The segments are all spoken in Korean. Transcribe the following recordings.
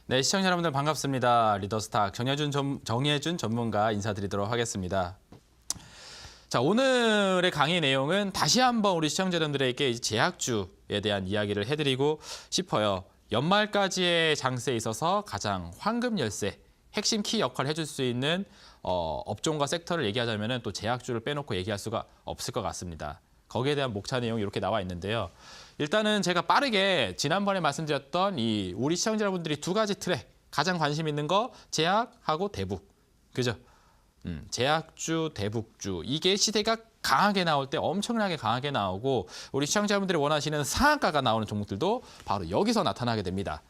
네, 시청자 여러분들 반갑습니다. 리더스탁 정예준 전문가 인사드리도록 하겠습니다. 자, 오늘의 강의 내용은 다시 한번 우리 시청자 여러분들에게 이제 제약주에 대한 이야기를 해드리고 싶어요. 연말까지의 장세에 있어서 가장 황금 열쇠, 핵심 키 역할을 해줄 수 있는 업종과 섹터를 얘기하자면 또 제약주를 빼놓고 얘기할 수가 없을 것 같습니다. 거기에 대한 목차 내용이 이렇게 나와 있는데요. 일단은 제가 빠르게 지난번에 말씀드렸던 이 우리 시청자 여러분들이 두 가지 틀에 가장 관심 있는 거 제약하고 대북. 그죠? 제약주, 대북주. 이게 시세가 강하게 나올 때 엄청나게 강하게 나오고 우리 시청자분들이 원하시는 상한가가 나오는 종목들도 바로 여기서 나타나게 됩니다.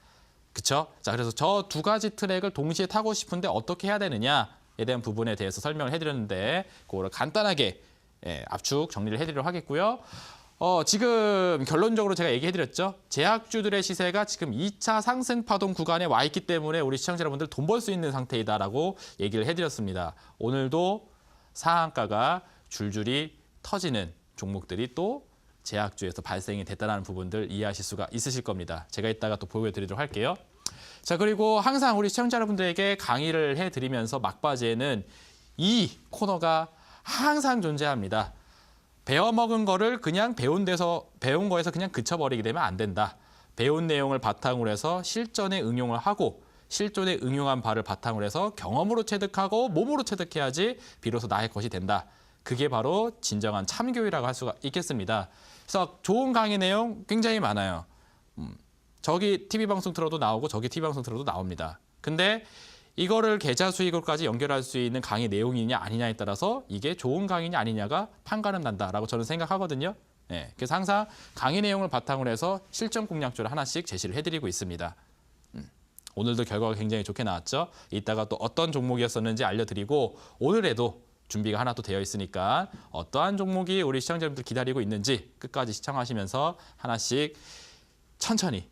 그렇죠? 자, 그래서 저 두 가지 트랙을 동시에 타고 싶은데 어떻게 해야 되느냐에 대한 부분에 대해서 설명을 해드렸는데 그거를 간단하게 압축 정리를 해드리도록 하겠고요. 지금 결론적으로 제가 얘기해드렸죠. 제약주들의 시세가 지금 2차 상승 파동 구간에 와 있기 때문에 우리 시청자 여러분들 돈 벌 수 있는 상태이다라고 얘기를 해드렸습니다. 오늘도 상한가가 줄줄이 터지는 종목들이 또 제약주에서 발생이 됐다는 부분들 이해하실 수가 있으실 겁니다. 제가 이따가 또 보여드리도록 할게요. 자, 그리고 항상 우리 시청자 여러분들에게 강의를 해드리면서 막바지에는 이 코너가 항상 존재합니다. 배워먹은 거를 그냥 배운 거에서 그냥 그쳐버리게 되면 안 된다. 배운 내용을 바탕으로 해서 실전에 응용을 하고 실전에 응용한 바를 바탕으로 해서 경험으로 체득하고 몸으로 체득해야지 비로소 나의 것이 된다. 그게 바로 진정한 참교육이라고 할 수가 있겠습니다. 그래서 좋은 강의 내용 굉장히 많아요. 저기 TV방송 틀어도 나오고 저기 TV방송 틀어도 나옵니다. 근데 이거를 계좌 수익으로까지 연결할 수 있는 강의 내용이냐 아니냐에 따라서 이게 좋은 강의냐 아니냐가 판가름 난다라고 저는 생각하거든요. 그래서 항상 강의 내용을 바탕으로 해서 실전 공략주를 하나씩 제시를 해드리고 있습니다. 오늘도 결과가 굉장히 좋게 나왔죠. 이따가 또 어떤 종목이었었는지 알려드리고 오늘에도 준비가 하나 또 되어 있으니까 어떠한 종목이 우리 시청자분들 기다리고 있는지 끝까지 시청하시면서 하나씩 천천히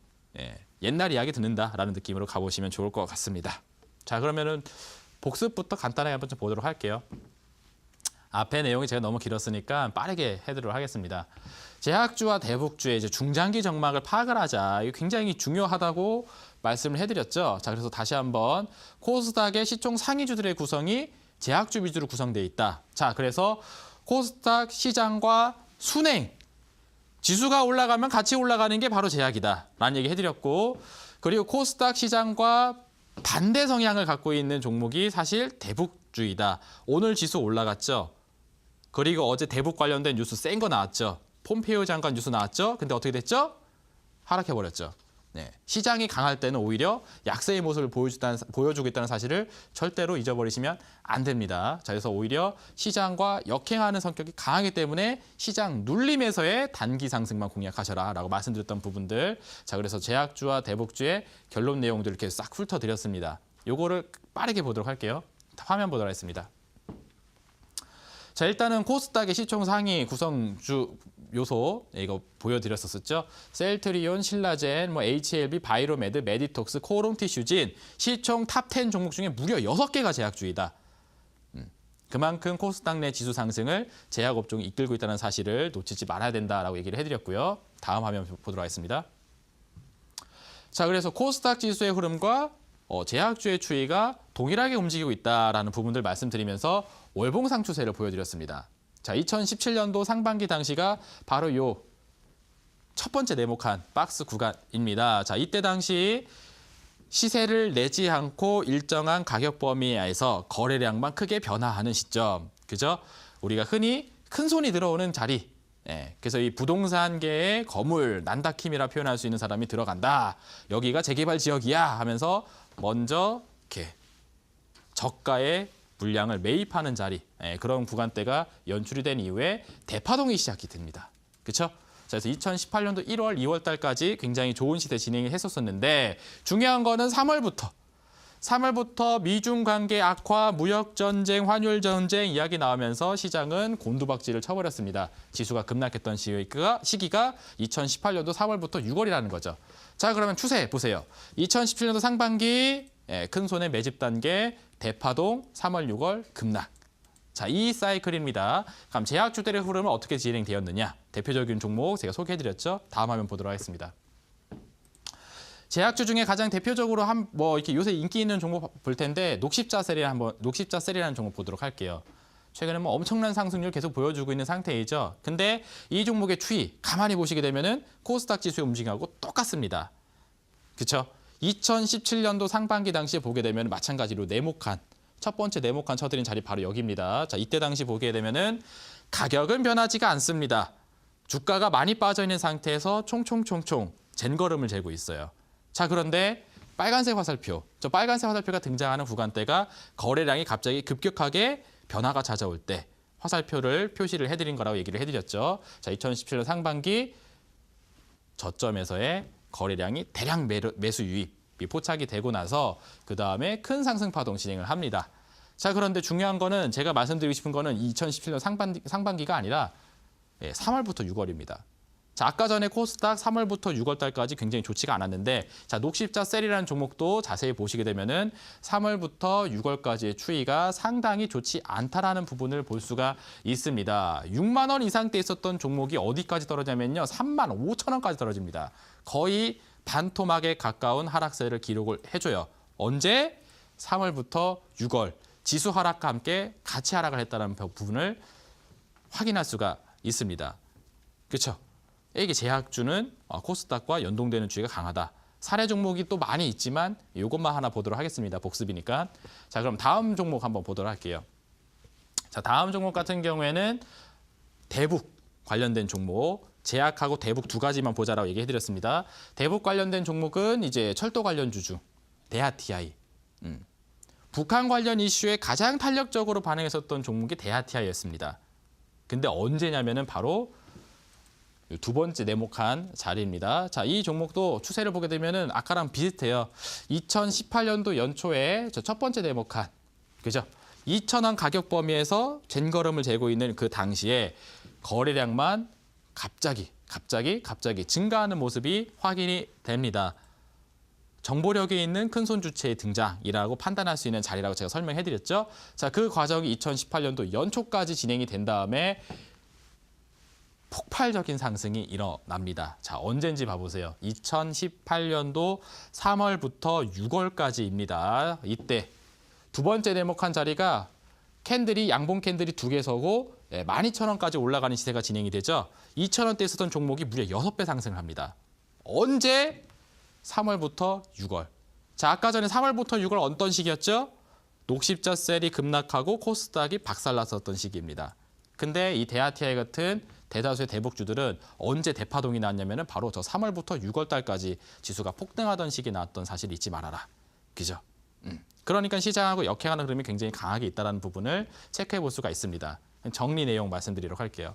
옛날 이야기 듣는다라는 느낌으로 가보시면 좋을 것 같습니다. 자, 그러면은 복습부터 간단하게 한번 좀 보도록 할게요. 앞에 내용이 제가 너무 길었으니까 빠르게 해드리도록 하겠습니다. 제약주와 대북주의 이제 중장기 정막을 파악을 하자. 이게 굉장히 중요하다고 말씀을 해드렸죠. 자, 그래서 다시 한번 코스닥의 시총 상위주들의 구성이 제약주 위주로 구성되어 있다. 자, 그래서 코스닥 시장과 순행, 지수가 올라가면 같이 올라가는 게 바로 제약이다라는 얘기 해드렸고 그리고 코스닥 시장과 반대 성향을 갖고 있는 종목이 사실 대북주의다. 오늘 지수 올라갔죠. 그리고 어제 대북 관련된 뉴스 센 거 나왔죠. 폼페이오 장관 뉴스 나왔죠. 근데 어떻게 됐죠? 하락해버렸죠. 시장이 강할 때는 오히려 약세의 모습을 보여주고 있다는 사실을 절대로 잊어버리시면 안 됩니다. 자, 그래서 오히려 시장과 역행하는 성격이 강하기 때문에 시장 눌림에서의 단기 상승만 공략하셔라라고 말씀드렸던 부분들. 자, 그래서 제약주와 대북주의 결론 내용들 이렇게 싹 훑어드렸습니다. 요거를 빠르게 보도록 할게요. 화면 보도록 하겠습니다. 자, 일단은 코스닥의 시총 상위 구성주 요소 이거 보여드렸었죠. 셀트리온, 신라젠, HLB, 바이로메드, 메디톡스, 코롱티슈진 시총 탑10 종목 중에 무려 6개가 제약주이다. 그만큼 코스닥 내 지수 상승을 제약업종이 이끌고 있다는 사실을 놓치지 말아야 된다라고 얘기를 해드렸고요. 다음 화면 보도록 하겠습니다. 자, 그래서 코스닥 지수의 흐름과 제약주의 추이가 동일하게 움직이고 있다라는 부분들 말씀드리면서 월봉상 추세를 보여드렸습니다. 자, 2017년도 상반기 당시가 바로 요 첫 번째 네모칸 박스 구간입니다. 자, 이때 당시 시세를 내지 않고 일정한 가격 범위에서 거래량만 크게 변화하는 시점. 그죠? 우리가 흔히 큰 손이 들어오는 자리. 그래서 이 부동산계의 거물, 난다킴이라 표현할 수 있는 사람이 들어간다. 여기가 재개발 지역이야 하면서 먼저 이렇게 저가의 물량을 매입하는 자리, 그런 구간대가 연출이 된 이후에 대파동이 시작이 됩니다. 그렇죠? 자, 그래서 2018년도 1월, 2월 달까지 굉장히 좋은 시세 진행을 했었는데 중요한 거는 3월부터 미중 관계 악화, 무역 전쟁, 환율 전쟁 이야기 나오면서 시장은 곤두박질을 쳐버렸습니다. 지수가 급락했던 시기가 2018년도 4월부터 6월이라는 거죠. 자, 그러면 추세 보세요. 2017년도 상반기 큰 손의 매집 단계, 대파동, 3월, 6월 급락. 자, 이 사이클입니다. 그럼 제약주들의 흐름은 어떻게 진행되었느냐? 대표적인 종목 제가 소개해드렸죠. 다음 화면 보도록 하겠습니다. 제약주 중에 가장 대표적으로 이렇게 요새 인기 있는 종목 볼 텐데 녹십자셀이라는 종목 보도록 할게요. 최근에 엄청난 상승률 계속 보여주고 있는 상태이죠. 근데 이 종목의 추이 가만히 보시게 되면은 코스닥 지수의 움직임하고 똑같습니다. 그렇죠? 2017년도 상반기 당시에 보게 되면 마찬가지로 네모칸 첫 번째 네모칸 쳐드린 자리 바로 여기입니다. 자, 이때 당시 보게 되면은 가격은 변하지가 않습니다. 주가가 많이 빠져 있는 상태에서 총총총총 젠걸음을 재고 있어요. 자, 그런데 빨간색 화살표, 저 빨간색 화살표가 등장하는 구간대가 거래량이 갑자기 급격하게 변화가 찾아올 때 화살표를 표시를 해드린 거라고 얘기를 해드렸죠. 자, 2017년 상반기 저점에서의 거래량이 대량 매수 유입이 포착이 되고 나서 그 다음에 큰 상승 파동 진행을 합니다. 자, 그런데 중요한 거는 제가 말씀드리고 싶은 거는 2017년 상반기가 아니라 3월부터 6월입니다. 자, 아까 전에 코스닥 3월부터 6월 달까지 굉장히 좋지가 않았는데, 자, 녹십자셀이라는 종목도 자세히 보시게 되면은 3월부터 6월까지의 추이가 상당히 좋지 않다라는 부분을 볼 수가 있습니다. 6만 원 이상대 있었던 종목이 어디까지 떨어지냐면요, 3만 5천 원까지 떨어집니다. 거의 반토막에 가까운 하락세를 기록을 해줘요. 언제? 3월부터 6월 지수 하락과 함께 같이 하락을 했다는 부분을 확인할 수가 있습니다. 그렇죠? 이게 제약주는 코스닥과 연동되는 추이가 강하다. 사례 종목이 또 많이 있지만 이것만 하나 보도록 하겠습니다. 복습이니까. 자, 그럼 다음 종목 한번 보도록 할게요. 자, 다음 종목 같은 경우에는 대북 관련된 종목, 제약하고 대북 두 가지만 보자라고 얘기해드렸습니다. 대북 관련된 종목은 이제 철도 관련 주주, 대하TI. 북한 관련 이슈에 가장 탄력적으로 반응했었던 종목이 대하TI였습니다. 근데 언제냐면은 바로 두 번째 네모칸 자리입니다. 자, 이 종목도 추세를 보게 되면은 아까랑 비슷해요. 2018년도 연초에 저 첫 번째 네모칸, 그죠? 2,000원 가격 범위에서 젠걸음을 재고 있는 그 당시에 거래량만 갑자기 증가하는 모습이 확인이 됩니다. 정보력이 있는 큰손 주체의 등장이라고 판단할 수 있는 자리라고 제가 설명해드렸죠. 자, 그 과정이 2018년도 연초까지 진행이 된 다음에 폭발적인 상승이 일어납니다. 자, 언젠지 봐보세요. 2018년도 3월부터 6월까지입니다. 이때 두 번째 네모칸 자리가 양봉 캔들이 두 개 서고 12,000원까지 올라가는 시세가 진행이 되죠. 2,000원대 있었던 종목이 무려 6배 상승을 합니다. 언제? 3월부터 6월. 자, 아까 전에 3월부터 6월 어떤 시기였죠? 녹십자셀이 급락하고 코스닥이 박살났었던 시기입니다. 근데 이 대하TI 같은 대다수의 대북주들은 언제 대파동이 나왔냐면은 바로 저 3월부터 6월 달까지 지수가 폭등하던 시기에 나왔던 사실을 잊지 말아라. 그죠? 그러니까 시장하고 역행하는 흐름이 굉장히 강하게 있다는 부분을 체크해 볼 수가 있습니다. 정리 내용 말씀드리도록 할게요.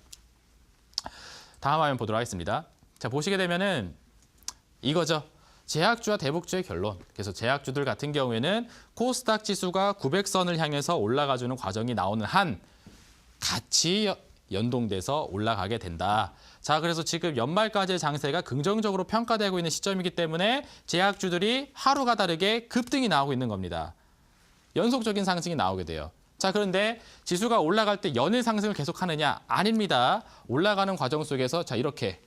다음 화면 보도록 하겠습니다. 자, 보시게 되면은 이거죠. 제약주와 대북주의 결론. 그래서 제약주들 같은 경우에는 코스닥 지수가 900선을 향해서 올라가주는 과정이 나오는 한 같이 연동돼서 올라가게 된다. 자, 그래서 지금 연말까지의 장세가 긍정적으로 평가되고 있는 시점이기 때문에 제약주들이 하루가 다르게 급등이 나오고 있는 겁니다. 연속적인 상승이 나오게 돼요. 자, 그런데 지수가 올라갈 때 연일 상승을 계속하느냐? 아닙니다. 올라가는 과정 속에서 자, 이렇게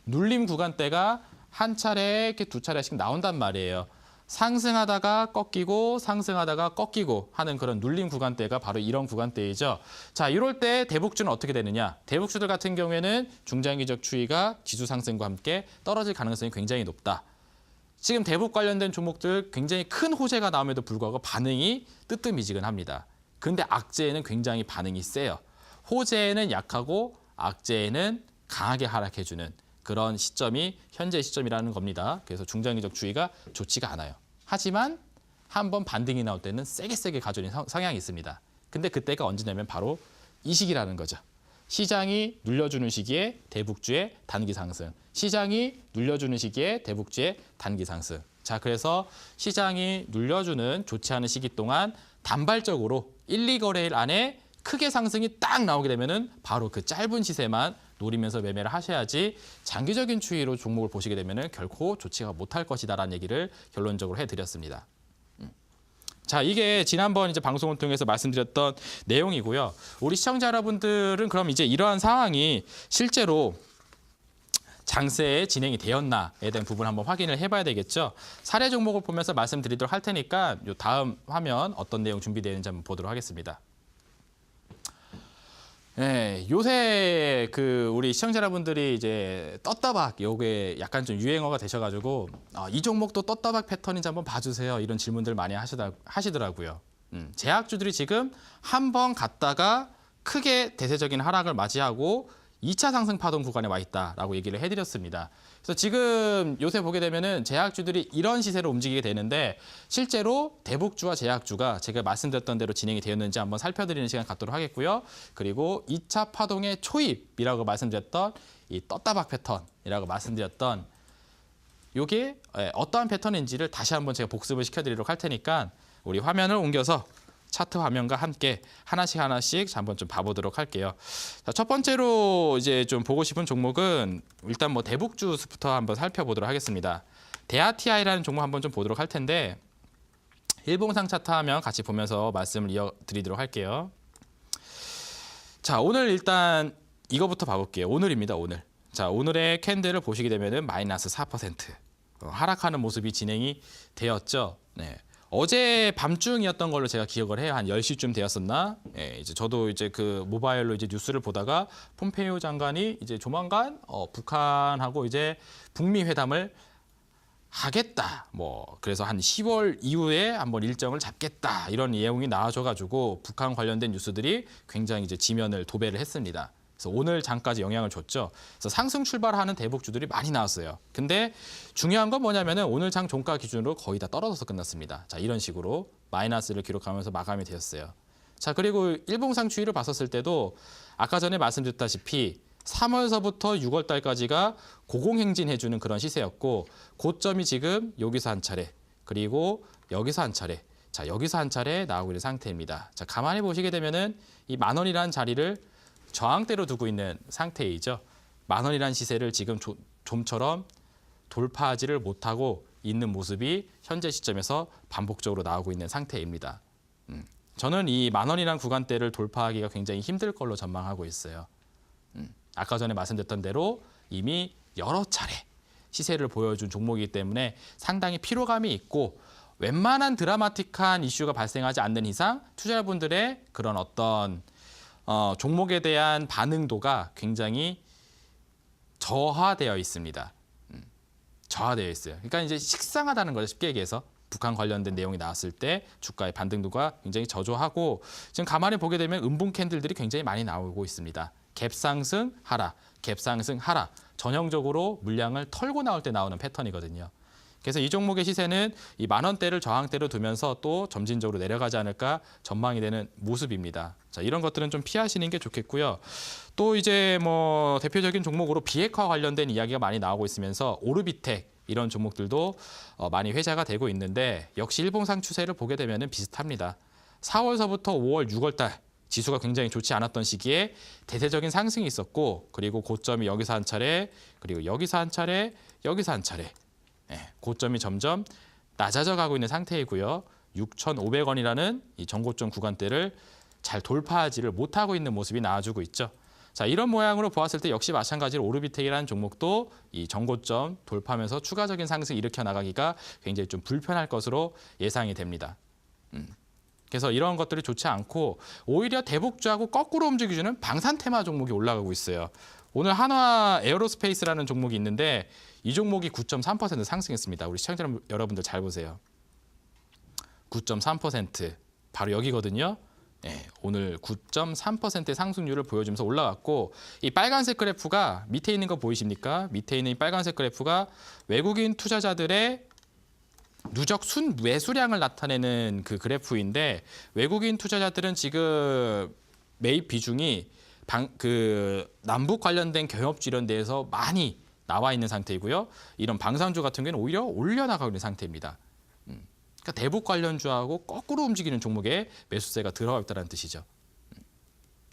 눌림 구간대가 한 차례, 이렇게 두 차례씩 나온단 말이에요. 상승하다가 꺾이고 상승하다가 꺾이고 하는 그런 눌림 구간대가 바로 이런 구간대이죠. 자, 이럴 때 대북주는 어떻게 되느냐? 대북주들 같은 경우에는 중장기적 추이가 지수 상승과 함께 떨어질 가능성이 굉장히 높다. 지금 대북 관련된 종목들 굉장히 큰 호재가 나옴에도 불구하고 반응이 뜨뜻미지근합니다. 근데 악재에는 굉장히 반응이 세요. 호재에는 약하고 악재에는 강하게 하락해주는 그런 시점이 현재 시점이라는 겁니다. 그래서 중장기적 추이가 좋지가 않아요. 하지만 한번 반등이 나올 때는 세게 가주는 성향이 있습니다. 근데 그때가 언제냐면 바로 이 시기라는 거죠. 시장이 눌려주는 시기에 대북주의 단기 상승. 시장이 눌려주는 시기에 대북주의 단기 상승. 자, 그래서 시장이 눌려주는 좋지 않은 시기 동안 단발적으로 1, 2거래일 안에 크게 상승이 딱 나오게 되면은 바로 그 짧은 시세만 노리면서 매매를 하셔야지 장기적인 추이로 종목을 보시게 되면은 결코 좋지가 못할 것이다라는 얘기를 결론적으로 해드렸습니다. 자, 이게 지난번 이제 방송을 통해서 말씀드렸던 내용이고요. 우리 시청자 여러분들은 그럼 이제 이러한 상황이 실제로 장세 진행이 되었나에 대한 부분 한번 확인을 해봐야 되겠죠. 사례 종목을 보면서 말씀드리도록 할 테니까 요 다음 화면 어떤 내용 준비되어 있는지 한번 보도록 하겠습니다. 네, 요새 우리 시청자 여러분들이 이제 떴다박 요게 약간 좀 유행어가 되셔가지고 이 종목도 떴다박 패턴인지 한번 봐주세요 이런 질문들 많이 하시더라고요. 제약주들이 지금 한 번 갔다가 크게 대세적인 하락을 맞이하고 2차 상승 파동 구간에 와 있다라고 얘기를 해드렸습니다. 그래서 지금 요새 보게 되면은 제약주들이 이런 시세로 움직이게 되는데 실제로 대북주와 제약주가 제가 말씀드렸던 대로 진행이 되었는지 한번 살펴드리는 시간 갖도록 하겠고요. 그리고 2차 파동의 초입이라고 말씀드렸던 이 떴다박 패턴이라고 말씀드렸던 이게 어떠한 패턴인지를 다시 한번 제가 복습을 시켜드리도록 할 테니까 우리 화면을 옮겨서 차트 화면과 함께 하나씩 한번 좀 봐보도록 할게요. 자, 첫 번째로 이제 좀 보고 싶은 종목은 일단 뭐 대북주부터 한번 살펴보도록 하겠습니다. 대아티아이라는 종목 한번 좀 보도록 할 텐데 일봉상 차트 화면 같이 보면서 말씀을 이어드리도록 할게요. 자, 오늘 일단 이거부터 봐볼게요. 오늘입니다, 오늘. 자, 오늘의 캔들을 보시게 되면은 마이너스 4% 하락하는 모습이 진행이 되었죠. 네. 어제 밤중이었던 걸로 제가 기억을 해요. 한 10시쯤 되었었나? 예, 이제 저도 이제 모바일로 이제 뉴스를 보다가 폼페이오 장관이 이제 조만간 북한하고 이제 북미 회담을 하겠다. 뭐 그래서 한 10월 이후에 한번 일정을 잡겠다. 이런 내용이 나와줘 가지고 북한 관련된 뉴스들이 굉장히 이제 지면을 도배를 했습니다. 그래서 오늘 장까지 영향을 줬죠. 그래서 상승 출발하는 대북주들이 많이 나왔어요. 근데 중요한 건 뭐냐면은 오늘 장 종가 기준으로 거의 다 떨어져서 끝났습니다. 자, 이런 식으로 마이너스를 기록하면서 마감이 되었어요. 자, 그리고 일봉상 추이를 봤었을 때도 아까 전에 말씀드렸다시피 3월서부터 6월 달까지가 고공행진해주는 그런 시세였고 고점이 지금 여기서 한 차례 그리고 여기서 한 차례 자, 여기서 한 차례 나오고 있는 상태입니다. 자, 가만히 보시게 되면은 이 10,000원이라는 자리를 저항대로 두고 있는 상태이죠. 10,000원이라는 시세를 지금 좀처럼 돌파하지를 못하고 있는 모습이 현재 시점에서 반복적으로 나오고 있는 상태입니다. 저는 이 10,000원이라는 구간대를 돌파하기가 굉장히 힘들 걸로 전망하고 있어요. 아까 전에 말씀드렸던 대로 이미 여러 차례 시세를 보여준 종목이기 때문에 상당히 피로감이 있고 웬만한 드라마틱한 이슈가 발생하지 않는 이상 투자자분들의 그런 어떤 종목에 대한 반응도가 굉장히 저하되어 있습니다. 저하되어 있어요. 그러니까 이제 식상하다는 거죠. 쉽게 얘기해서 북한 관련된 내용이 나왔을 때 주가의 반등도가 굉장히 저조하고 지금 가만히 보게 되면 음봉 캔들들이 굉장히 많이 나오고 있습니다. 갭 상승 하락, 갭 상승 하락. 전형적으로 물량을 털고 나올 때 나오는 패턴이거든요. 그래서 이 종목의 시세는 이 10,000원대를 저항대로 두면서 또 점진적으로 내려가지 않을까 전망이 되는 모습입니다. 자, 이런 것들은 좀 피하시는 게 좋겠고요. 또 이제 뭐 대표적인 종목으로 비핵화 관련된 이야기가 많이 나오고 있으면서 오르비텍 이런 종목들도 많이 회자가 되고 있는데 역시 일봉상 추세를 보게 되면은 비슷합니다. 4월서부터 5월, 6월 달 지수가 굉장히 좋지 않았던 시기에 대세적인 상승이 있었고 그리고 고점이 여기서 한 차례 그리고 여기서 한 차례 여기서 한 차례 고점이 점점 낮아져 가고 있는 상태이고요. 6,500원이라는 이 전고점 구간대를 잘 돌파하지를 못하고 있는 모습이 나와주고 있죠. 자, 이런 모양으로 보았을 때 역시 마찬가지로 오르비텍이라는 종목도 이 전고점 돌파하면서 추가적인 상승 일으켜 나가기가 굉장히 좀 불편할 것으로 예상이 됩니다. 그래서 이런 것들이 좋지 않고 오히려 대북주하고 거꾸로 움직여주는 방산 테마 종목이 올라가고 있어요. 오늘 한화 에어로스페이스라는 종목이 있는데 이 종목이 9.3% 상승했습니다. 우리 시청자 여러분들 잘 보세요. 9.3% 바로 여기거든요. 네, 오늘 9.3%의 상승률을 보여주면서 올라갔고 이 빨간색 그래프가 밑에 있는 거 보이십니까? 밑에 있는 이 빨간색 그래프가 외국인 투자자들의 누적 순매수량을 나타내는 그 그래프인데 외국인 투자자들은 지금 매입 비중이 남북 관련된 경협주 이런 데에서 많이 나와 있는 상태이고요. 이런 방산주 같은 경우는 오히려 올려나가고 있는 상태입니다. 그러니까 대북 관련주하고 거꾸로 움직이는 종목에 매수세가 들어가 있다는 뜻이죠.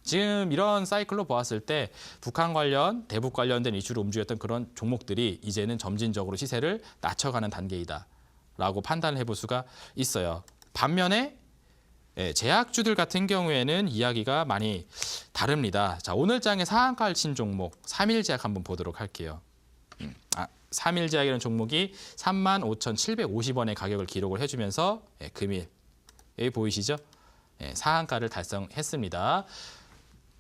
지금 이런 사이클로 보았을 때 북한 관련, 대북 관련된 이슈로 움직였던 그런 종목들이 이제는 점진적으로 시세를 낮춰가는 단계이다라고 판단을 해볼 수가 있어요. 반면에 제약주들 같은 경우에는 이야기가 많이 다릅니다. 자, 오늘 장의 상한가를 친 종목 3일제약 한번 보도록 할게요. 3일제약이라는 종목이 35,750원의 가격을 기록을 해주면서 금일 여기 보이시죠? 상한가를 달성했습니다.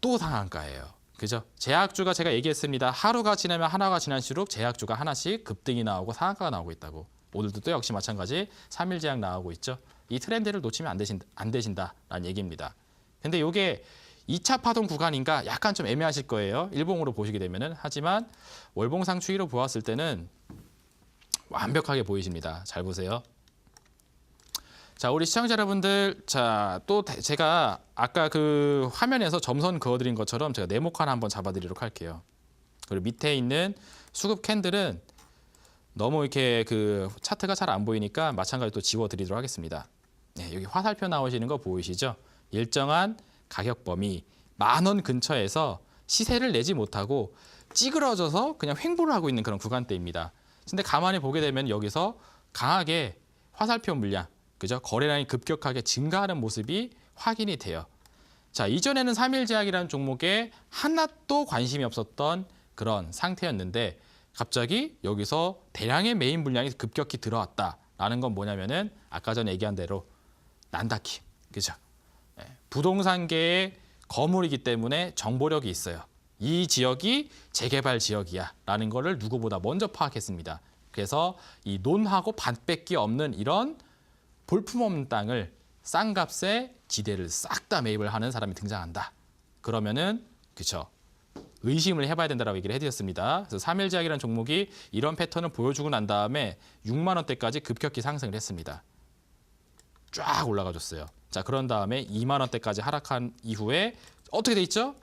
또 상한가예요. 그죠? 제약주가 제가 얘기했습니다. 하루가 지나면 하나가 지날수록 제약주가 하나씩 급등이 나오고 상한가가 나오고 있다고. 오늘도 또 역시 마찬가지 3일제약 나오고 있죠. 이 트렌드를 놓치면 안 되신다라는 얘기입니다. 근데 이게 2차 파동 구간인가 약간 좀 애매하실 거예요. 일봉으로 보시게 되면은. 하지만 월봉상 추이로 보았을 때는 완벽하게 보이십니다. 잘 보세요. 자, 우리 시청자 여러분들, 자, 또 제가 아까 그 화면에서 점선 그어드린 것처럼 제가 네모 하나 한번 잡아드리도록 할게요. 그리고 밑에 있는 수급 캔들은 너무 이렇게 그 차트가 잘 안 보이니까 마찬가지로 또 지워드리도록 하겠습니다. 네, 여기 화살표 나오시는 거 보이시죠? 일정한 가격 범위 10,000원 근처에서 시세를 내지 못하고 찌그러져서 그냥 횡보를 하고 있는 그런 구간대입니다. 근데 가만히 보게 되면 여기서 강하게 화살표 물량, 그죠? 거래량이 급격하게 증가하는 모습이 확인이 돼요. 자, 이전에는 3일제약이라는 종목에 하나도 관심이 없었던 그런 상태였는데 갑자기 여기서 대량의 메인 물량이 급격히 들어왔다라는 건 뭐냐면은 아까 전에 얘기한 대로 난다킴, 그죠? 부동산계의 거물이기 때문에 정보력이 있어요. 이 지역이 재개발 지역이야라는 거를 누구보다 먼저 파악했습니다. 그래서 이 논하고 반뺏기 없는 이런 볼품없는 땅을 싼 값에 지대를 싹 다 매입을 하는 사람이 등장한다. 그러면은 그쵸, 의심을 해봐야 된다라고 얘기를 해드렸습니다. 그래서 3일제약이라는 종목이 이런 패턴을 보여주고 난 다음에 6만 원대까지 급격히 상승을 했습니다. 쫙 올라가줬어요. 자, 그런 다음에 2만 원대까지 하락한 이후에 어떻게 돼 있죠?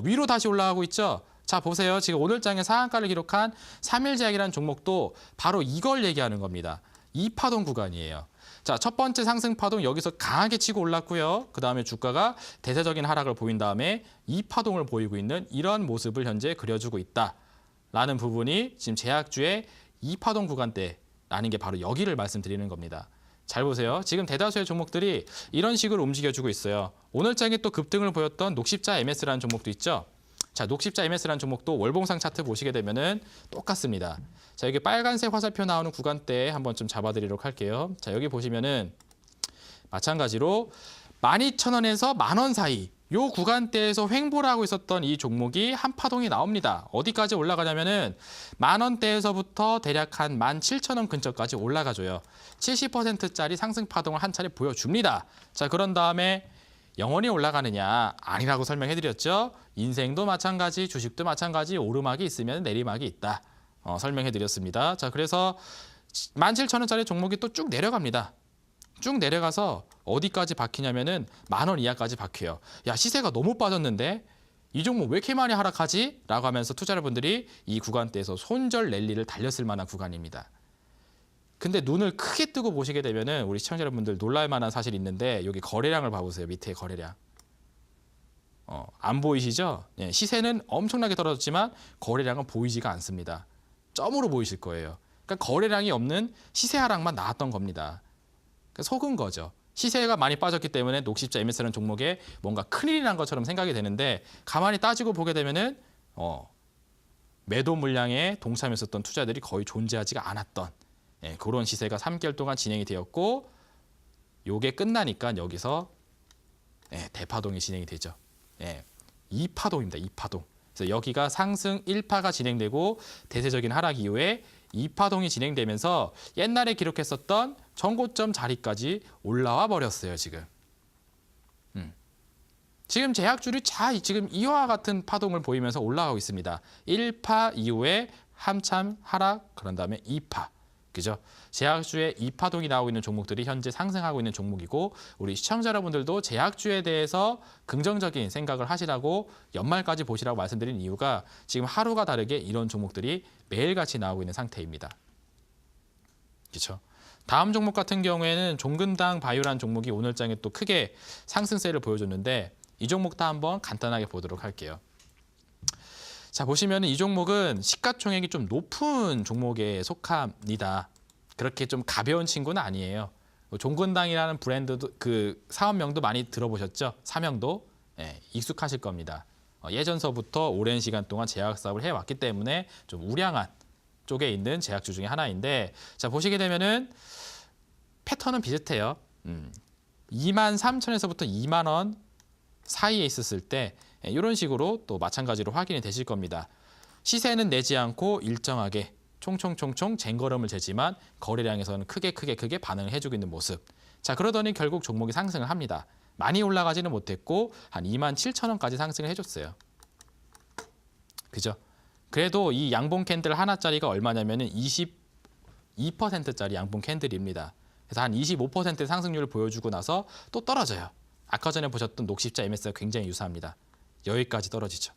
위로 다시 올라가고 있죠. 자, 보세요. 지금 오늘장에 상한가를 기록한 3일제약이라는 종목도 바로 이걸 얘기하는 겁니다. 이 파동 구간이에요. 자, 첫 번째 상승 파동 여기서 강하게 치고 올랐고요. 그 다음에 주가가 대세적인 하락을 보인 다음에 이 파동을 보이고 있는 이런 모습을 현재 그려주고 있다라는 부분이 지금 제약주의 이 파동 구간대라는 게 바로 여기를 말씀드리는 겁니다. 잘 보세요. 지금 대다수의 종목들이 이런 식으로 움직여주고 있어요. 오늘장에 또 급등을 보였던 녹십자 MS라는 종목도 있죠. 자, 녹십자 MS라는 종목도 월봉상 차트 보시게 되면은 똑같습니다. 자, 여기 빨간색 화살표 나오는 구간대 한번 좀 잡아드리도록 할게요. 자, 여기 보시면은 마찬가지로 12,000원에서 10,000원 사이 요 구간대에서 횡보를 하고 있었던 이 종목이 한 파동이 나옵니다. 어디까지 올라가냐면은 10,000원대에서부터 대략 한 17,000원 근처까지 올라가줘요. 70%짜리 상승 파동을 한 차례 보여줍니다. 자, 그런 다음에 영원히 올라가느냐? 아니라고 설명해드렸죠. 인생도 마찬가지, 주식도 마찬가지, 오르막이 있으면 내리막이 있다. 설명해드렸습니다. 자, 그래서 17,000원짜리 종목이 또 쭉 내려갑니다. 쭉 내려가서 어디까지 박히냐면은 10,000원 이하까지 박혀요. 야, 시세가 너무 빠졌는데 이 종목 왜 이렇게 많이 하락하지? 라고 하면서 투자자분들이 이 구간대에서 손절 랠리를 달렸을 만한 구간입니다. 근데 눈을 크게 뜨고 보시게 되면은 우리 시청자 여러분들 놀랄 만한 사실이 있는데 여기 거래량을 봐보세요. 밑에 거래량. 안 보이시죠? 예, 시세는 엄청나게 떨어졌지만 거래량은 보이지가 않습니다. 점으로 보이실 거예요. 그러니까 거래량이 없는 시세 하락만 나왔던 겁니다. 그러니까 속은 거죠. 시세가 많이 빠졌기 때문에 녹십자 MS라는 종목에 뭔가 큰일이 난 것처럼 생각이 되는데 가만히 따지고 보게 되면은 매도 물량에 동참했었던 투자들이 거의 존재하지가 않았던 그런 시세가 3개월 동안 진행이 되었고 요게 끝나니까 여기서 대파동이 진행이 되죠. 2파동입니다. 2파동. 그래서 여기가 상승 1파가 진행되고 대세적인 하락 이후에 2파동이 진행되면서 옛날에 기록했었던 전고점 자리까지 올라와 버렸어요. 지금. 지금 제약주들이 지금 이와 같은 파동을 보이면서 올라가고 있습니다. 1파 이후에 한참 하락, 그런 다음에 2파. 그죠? 제약주의 2파동이 나오고 있는 종목들이 현재 상승하고 있는 종목이고 우리 시청자 여러분들도 제약주에 대해서 긍정적인 생각을 하시라고 연말까지 보시라고 말씀드린 이유가 지금 하루가 다르게 이런 종목들이 매일같이 나오고 있는 상태입니다. 그렇죠? 다음 종목 같은 경우에는 종근당 바이오라는 종목이 오늘장에 또 크게 상승세를 보여줬는데 이 종목도 한번 간단하게 보도록 할게요. 자, 보시면 이 종목은 시가총액이 좀 높은 종목에 속합니다. 그렇게 좀 가벼운 친구는 아니에요. 종근당이라는 브랜드도 그 사업명도 많이 들어보셨죠? 사명도 익숙하실 겁니다. 예전서부터 오랜 시간 동안 제약 사업을 해왔기 때문에 좀 우량한 쪽에 있는 제약주 중에 하나인데 자 보시게 되면은 패턴은 비슷해요. 23,000원에서부터 2만 원 사이에 있었을 때 이런 식으로 또 마찬가지로 확인이 되실 겁니다. 시세는 내지 않고 일정하게 총총총총 쟁걸음을 재지만 거래량에서는 크게 반응을 해주고 있는 모습. 자 그러더니 결국 종목이 상승을 합니다. 많이 올라가지는 못했고 한 27,000원까지 상승을 해줬어요. 그죠? 그래도 이 양봉 캔들 하나짜리가 얼마냐면은 22%짜리 양봉 캔들입니다. 그래서 한 25% 상승률을 보여주고 나서 또 떨어져요. 아까 전에 보셨던 녹십자 MS가 굉장히 유사합니다. 여기까지 떨어지죠.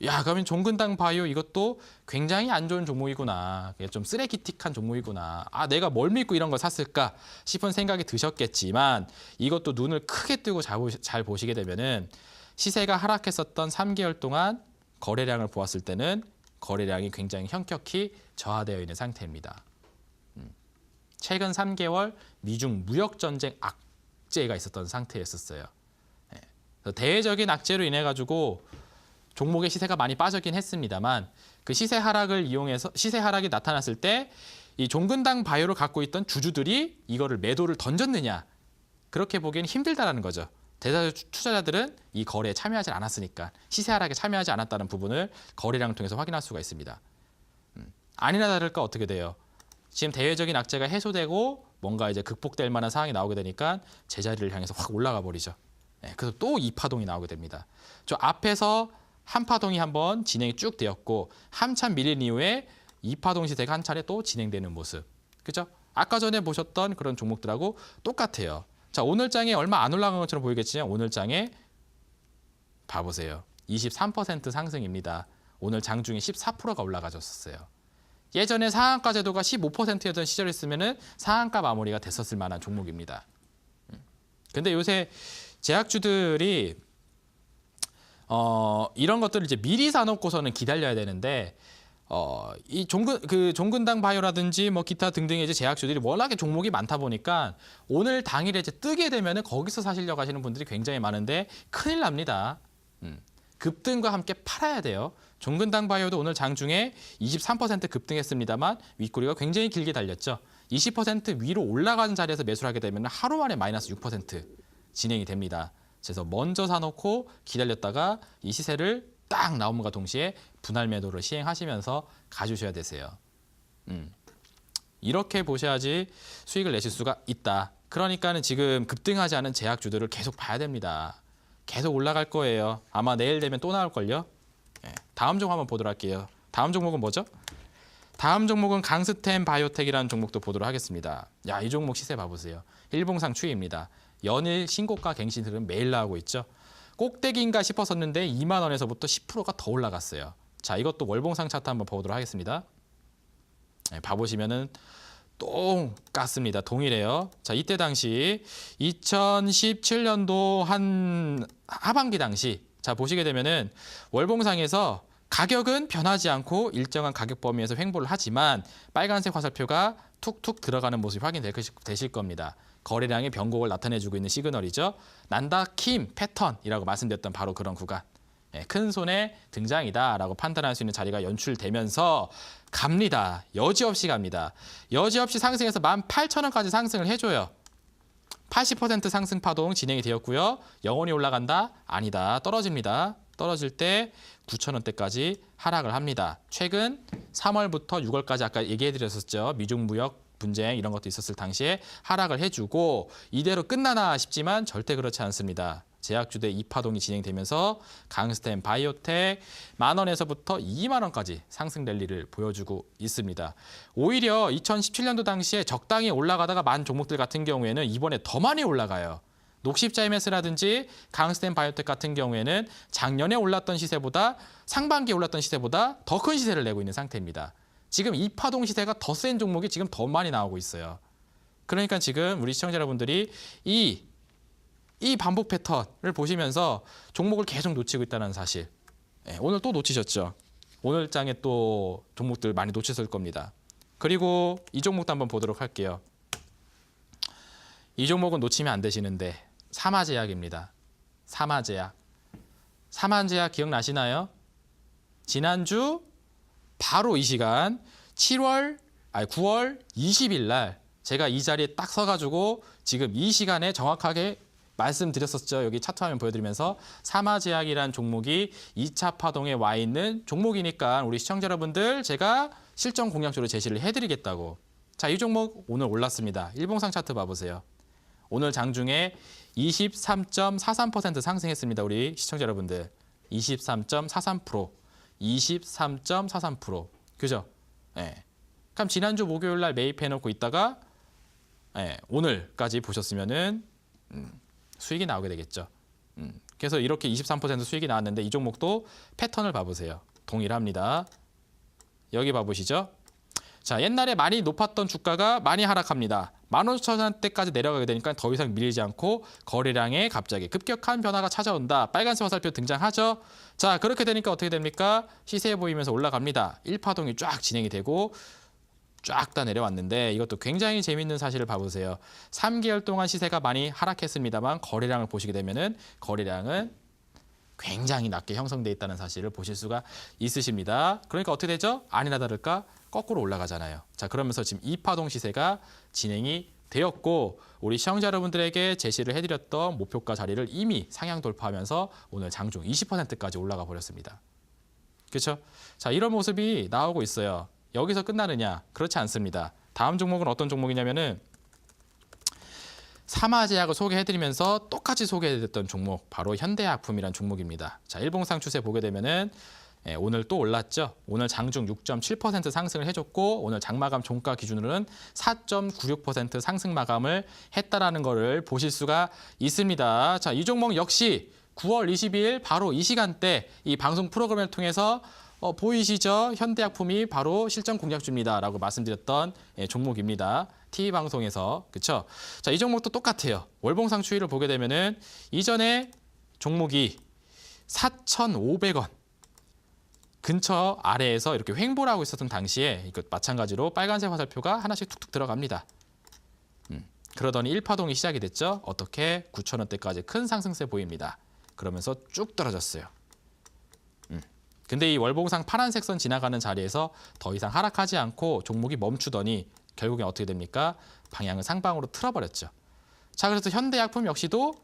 야, 그러면 종근당 바이오 이것도 굉장히 안 좋은 종목이구나. 좀 쓰레기틱한 종목이구나. 아, 내가 뭘 믿고 이런 걸 샀을까 싶은 생각이 드셨겠지만 이것도 눈을 크게 뜨고 잘 보시게 되면은 시세가 하락했었던 3개월 동안 거래량을 보았을 때는 거래량이 굉장히 현격히 저하되어 있는 상태입니다. 최근 3개월 미중 무역 전쟁 악재가 있었던 상태였었어요. 대외적인 악재로 인해 가지고 종목의 시세가 많이 빠졌긴 했습니다만 그 시세 하락을 이용해서 시세 하락이 나타났을 때 이 종근당 바이오를 갖고 있던 주주들이 이거를 매도를 던졌느냐 그렇게 보기엔 힘들다라는 거죠. 대다수 투자자들은 이 거래에 참여하지 않았으니까 시세 하락에 참여하지 않았다는 부분을 거래량을 통해서 확인할 수가 있습니다. 아니나 다를까 어떻게 돼요? 지금 대외적인 악재가 해소되고 뭔가 이제 극복될 만한 상황이 나오게 되니까 제자리를 향해서 확 올라가 버리죠. 그래서 또 2파동이 나오게 됩니다. 저 앞에서 한 파동이 한번 진행이 쭉 되었고 한참 밀린 이후에 2파동 시세가 한 차례 또 진행되는 모습. 그죠? 아까 전에 보셨던 그런 종목들하고 똑같아요. 자, 오늘 장에 얼마 안 올라간 것처럼 보이겠지만 오늘 장에 봐보세요. 23% 상승입니다. 오늘 장중에 14%가 올라가졌었어요. 예전에 상한가 제도가 15%였던 시절이었으면 상한가 마무리가 됐었을 만한 종목입니다. 근데 요새 제약주들이 이런 것들을 이제 미리 사놓고서는 기다려야 되는데 이 종근당 바이오라든지 뭐 기타 등등의 이제 제약주들이 워낙에 종목이 많다 보니까 오늘 당일에 이제 뜨게 되면은 거기서 사시려고 하시는 분들이 굉장히 많은데 큰일 납니다. 급등과 함께 팔아야 돼요. 종근당 바이오도 오늘 장중에 23% 급등했습니다만 윗꼬리가 굉장히 길게 달렸죠. 20% 위로 올라가는 자리에서 매수를 하게 되면 하루 만에 마이너스 6% 진행이 됩니다. 그래서 먼저 사놓고 기다렸다가 이 시세를 딱 나옴과 동시에 분할 매도를 시행하시면서 가주셔야 되세요. 이렇게 보셔야지 수익을 내실 수가 있다. 그러니까는 지금 급등하지 않은 제약주들을 계속 봐야 됩니다. 계속 올라갈 거예요. 아마 내일 되면 또 나올걸요. 다음 종목 한번 보도록 할게요. 다음 종목은 뭐죠? 다음 종목은 강스템 바이오텍이라는 종목도 보도록 하겠습니다. 야, 이 종목 시세 봐보세요. 일봉상 추이입니다. 연일 신고가 갱신들은 매일 나오고 있죠. 꼭대기인가 싶었었는데 2만 원에서부터 10%가 더 올라갔어요. 자, 이것도 월봉상 차트 한번 보도록 하겠습니다. 봐보시면은 똑같습니다. 동일해요. 자, 이때 당시 2017년도 한 하반기 당시 자 보시게 되면은 월봉상에서 가격은 변하지 않고 일정한 가격 범위에서 횡보를 하지만 빨간색 화살표가 툭툭 들어가는 모습이 확인되실 겁니다. 거래량의 변곡을 나타내주고 있는 시그널이죠. 난다킴 패턴이라고 말씀드렸던 바로 그런 구간. 큰 손의 등장이다라고 판단할 수 있는 자리가 연출되면서 갑니다. 여지없이 갑니다. 여지없이 상승해서 18,000원까지 상승을 해줘요. 80% 상승 파동 진행이 되었고요. 영원히 올라간다? 아니다. 떨어집니다. 떨어질 때 9,000원대까지 하락을 합니다. 최근 3월부터 6월까지 아까 얘기해드렸었죠. 미중 무역 분쟁 이런 것도 있었을 당시에 하락을 해주고 이대로 끝나나 싶지만 절대 그렇지 않습니다. 제약주대 2파동이 진행되면서 강스템 바이오텍 10,000원에서부터 20,000원까지 상승 랠리를 보여주고 있습니다. 오히려 2017년도 당시에 적당히 올라가다가 만 종목들 같은 경우에는 이번에 더 많이 올라가요. 녹십자 MS라든지 강스템 바이오텍 같은 경우에는 작년에 올랐던 시세보다 상반기에 올랐던 시세보다 더 큰 시세를 내고 있는 상태입니다. 지금 2파동 시세가 더 센 종목이 지금 더 많이 나오고 있어요. 그러니까 지금 우리 시청자 여러분들이 이 반복 패턴을 보시면서 종목을 계속 놓치고 있다는 사실. 오늘 또 놓치셨죠. 오늘 장에 또 종목들 많이 놓쳤을 겁니다. 그리고 이 종목도 한번 보도록 할게요. 이 종목은 놓치면 안 되시는데 삼화제약입니다. 삼화제약. 삼화제약 기억나시나요? 지난주 바로 이 시간 9월 20일 날 제가 이 자리에 딱 서가지고 지금 이 시간에 정확하게 말씀드렸었죠. 여기 차트 화면 보여드리면서 사마제약이라는 종목이 2차 파동에 와 있는 종목이니까 우리 시청자 여러분들 제가 실전 공략적으로 제시를 해드리겠다고. 자, 이 종목 오늘 올랐습니다. 일봉상 차트 봐보세요. 오늘 장중에 23.43% 상승했습니다. 우리 시청자 여러분들. 23.43%. 23.43%. 그죠? 예. 그럼 지난주 목요일 날 매입해놓고 있다가 오늘까지 보셨으면은 수익이 나오게 되겠죠. 그래서 이렇게 23% 수익이 나왔는데 이 종목도 패턴을 봐보세요. 동일합니다. 여기 봐보시죠. 자, 옛날에 많이 높았던 주가가 많이 하락합니다. 15,000원대까지 내려가게 되니까 더 이상 밀리지 않고 거래량에 갑자기 급격한 변화가 찾아온다. 빨간색 화살표 등장하죠. 자, 그렇게 되니까 어떻게 됩니까? 시세 보이면서 올라갑니다. 1파동이 쫙 진행이 되고 쫙 다 내려왔는데 이것도 굉장히 재밌는 사실을 봐보세요. 3개월 동안 시세가 많이 하락했습니다만 거래량을 보시게 되면은 거래량은 굉장히 낮게 형성돼 있다는 사실을 보실 수가 있으십니다. 그러니까 어떻게 되죠? 아니나 다를까 거꾸로 올라가잖아요. 자, 그러면서 지금 2파동 시세가 진행이 되었고 우리 시청자 여러분들에게 제시를 해드렸던 목표가 자리를 이미 상향 돌파하면서 오늘 장중 20%까지 올라가 버렸습니다. 그렇죠? 자, 이런 모습이 나오고 있어요. 여기서 끝나느냐? 그렇지 않습니다. 다음 종목은 어떤 종목이냐면은 사마제약을 소개해드리면서 똑같이 소개해드렸던 종목 바로 현대약품이라는 종목입니다. 자, 일봉상 추세 보게 되면은 오늘 또 올랐죠. 오늘 장중 6.7% 상승을 해줬고 오늘 장마감 종가 기준으로는 4.96% 상승 마감을 했다라는 것을 보실 수가 있습니다. 자, 이 종목 역시 9월 22일 바로 이 시간대 이 방송 프로그램을 통해서 보이시죠? 현대약품이 바로 실전 공략주입니다라고 말씀드렸던 종목입니다. TV 방송에서 그렇죠? 자, 이 종목도 똑같아요. 월봉상 추이를 보게 되면은 이전에 종목이 4,500원 근처 아래에서 이렇게 횡보를 하고 있었던 당시에 이것 마찬가지로 빨간색 화살표가 하나씩 툭툭 들어갑니다. 그러더니 1파동이 시작이 됐죠. 어떻게 9,000원대까지 큰 상승세 보입니다. 그러면서 쭉 떨어졌어요. 근데 이 월봉상 파란색 선 지나가는 자리에서 더 이상 하락하지 않고 종목이 멈추더니 결국엔 어떻게 됩니까? 방향을 상방으로 틀어버렸죠. 자, 그래서 현대약품 역시도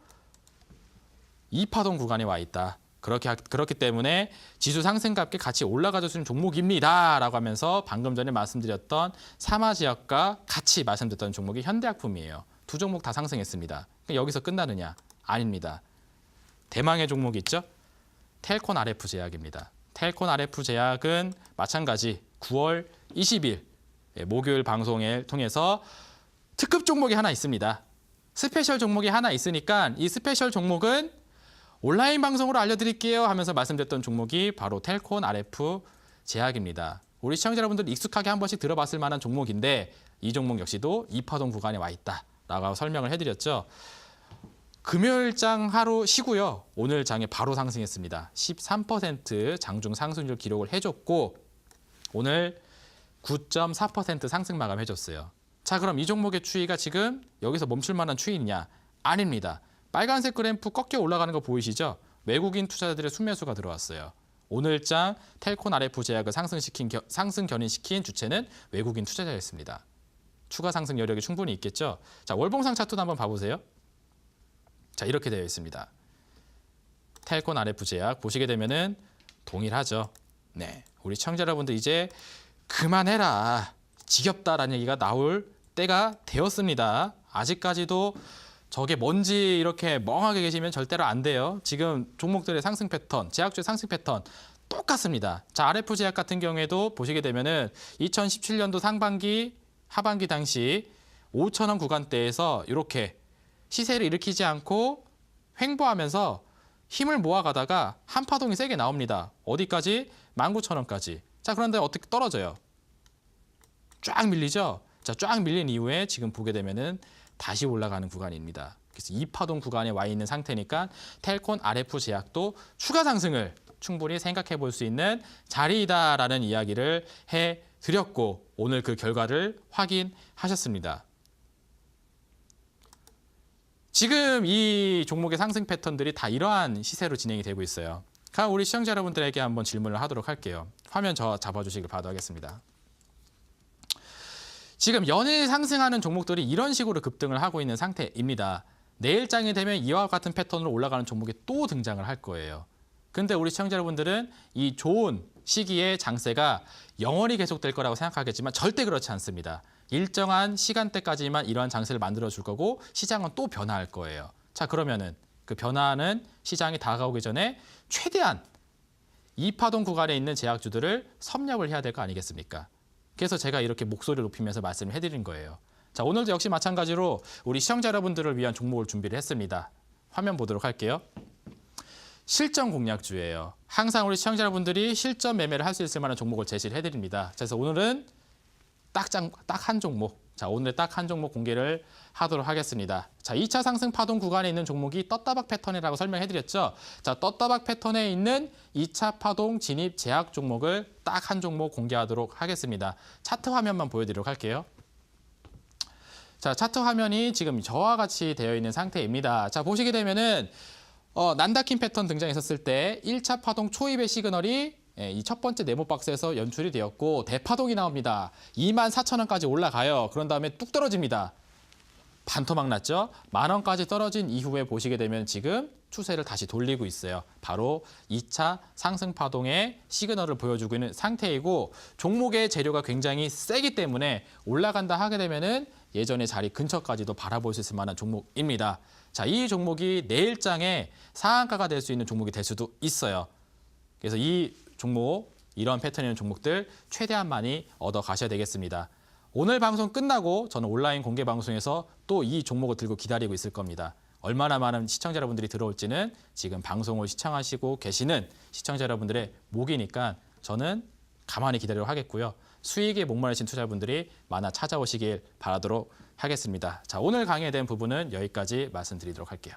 2파동 구간에 와 있다. 그렇기 때문에 지수 상승과 함께 같이 올라가줄 수 있는 종목입니다라고 하면서 방금 전에 말씀드렸던 사마지역과 같이 말씀드렸던 종목이 현대약품이에요. 두 종목 다 상승했습니다. 여기서 끝나느냐? 아닙니다. 대망의 종목 있죠? 텔콘 RF 제약입니다. 텔콘 RF 제약은 마찬가지 9월 20일 목요일 방송을 통해서 특급 종목이 하나 있습니다. 스페셜 종목이 하나 있으니까 이 스페셜 종목은 온라인 방송으로 알려드릴게요 하면서 말씀드렸던 종목이 바로 텔콘 RF 제약입니다. 우리 시청자 여러분들 익숙하게 한 번씩 들어봤을 만한 종목인데 이 종목 역시도 2파동 구간에 와 있다라고 설명을 해드렸죠. 금요일장 하루 쉬고요. 오늘 장에 바로 상승했습니다. 13% 장중 상승률 기록을 해줬고 오늘 9.4% 상승 마감해줬어요. 자, 그럼 이 종목의 추이가 지금 여기서 멈출 만한 추이냐? 아닙니다. 빨간색 그래프 꺾여 올라가는 거 보이시죠? 외국인 투자자들의 순매수가 들어왔어요. 오늘장 텔콘 RF 제약을 상승 견인시킨 주체는 외국인 투자자였습니다. 추가 상승 여력이 충분히 있겠죠? 자, 월봉상 차트도 한번 봐보세요. 자, 이렇게 되어 있습니다. 텔콘 RF 제약 보시게 되면은 동일하죠. 네, 우리 시청자 여러분들 이제 그만해라. 지겹다라는 얘기가 나올 때가 되었습니다. 아직까지도 저게 뭔지 이렇게 멍하게 계시면 절대로 안 돼요. 지금 종목들의 상승 패턴, 제약주의 상승 패턴 똑같습니다. 자, RF 제약 같은 경우에도 보시게 되면은 2017년도 상반기, 하반기 당시 5,000원 구간대에서 이렇게 시세를 일으키지 않고 횡보하면서 힘을 모아가다가 한 파동이 세게 나옵니다. 어디까지? 19,000원까지. 자, 그런데 어떻게 떨어져요? 쫙 밀리죠? 자, 쫙 밀린 이후에 지금 보게 되면은 다시 올라가는 구간입니다. 그래서 2파동 구간에 와 있는 상태니까 텔콘 RF 제약도 추가 상승을 충분히 생각해 볼 수 있는 자리이다라는 이야기를 해드렸고 오늘 그 결과를 확인하셨습니다. 지금 이 종목의 상승 패턴들이 다 이러한 시세로 진행이 되고 있어요. 그럼 우리 시청자 여러분들에게 한번 질문을 하도록 할게요. 화면 잡아주시길 바라겠습니다. 지금 연일 상승하는 종목들이 이런 식으로 급등을 하고 있는 상태입니다. 내일장이 되면 이와 같은 패턴으로 올라가는 종목이 또 등장을 할 거예요. 근데 우리 시청자 여러분들은 이 좋은 시기에 장세가 영원히 계속될 거라고 생각하겠지만 절대 그렇지 않습니다. 일정한 시간대까지만 이러한 장세를 만들어 줄 거고 시장은 또 변화할 거예요. 자, 그러면은 그 변화하는 시장이 다가오기 전에 최대한 이 파동 구간에 있는 제약주들을 섭렵을 해야 될 거 아니겠습니까? 그래서 제가 이렇게 목소리를 높이면서 말씀을 해드린 거예요. 자, 오늘도 역시 마찬가지로 우리 시청자 여러분들을 위한 종목을 준비를 했습니다. 화면 보도록 할게요. 실전 공략주예요. 항상 우리 시청자 여러분들이 실전 매매를 할 수 있을 만한 종목을 제시를 해드립니다. 그래서 오늘은 딱 한 종목, 자, 오늘 딱 한 종목 공개를 하도록 하겠습니다. 자, 2차 상승 파동 구간에 있는 종목이 떴다박 패턴이라고 설명해드렸죠. 자, 떴다박 패턴에 있는 2차 파동 진입 제약 종목을 딱 한 종목 공개하도록 하겠습니다. 차트 화면만 보여드리도록 할게요. 자, 차트 화면이 지금 저와 같이 되어 있는 상태입니다. 자, 보시게 되면은 난다킨 패턴 등장했었을 때 1차 파동 초입의 시그널이 이 첫 번째 네모박스에서 연출이 되었고 대파동이 나옵니다. 24,000원까지 올라가요. 그런 다음에 뚝 떨어집니다. 반토막 났죠? 10,000원까지 떨어진 이후에 보시게 되면 지금 추세를 다시 돌리고 있어요. 바로 2차 상승 파동의 시그널을 보여주고 있는 상태이고 종목의 재료가 굉장히 세기 때문에 올라간다 하게 되면은 예전의 자리 근처까지도 바라볼 수 있을 만한 종목입니다. 자, 이 종목이 내일장에 상한가가 될 수 있는 종목이 될 수도 있어요. 그래서 이 종목, 이런 패턴의 종목들 최대한 많이 얻어 가셔야 되겠습니다. 오늘 방송 끝나고 저는 온라인 공개 방송에서 또 이 종목을 들고 기다리고 있을 겁니다. 얼마나 많은 시청자 여러분들이 들어올지는 지금 방송을 시청하시고 계시는 시청자 여러분들의 몫이니까 저는 가만히 기다리도록 하겠고요. 수익에 목마르신 투자자분들이 많아 찾아오시길 바라도록 하겠습니다. 자, 오늘 강의에 대한 부분은 여기까지 말씀드리도록 할게요.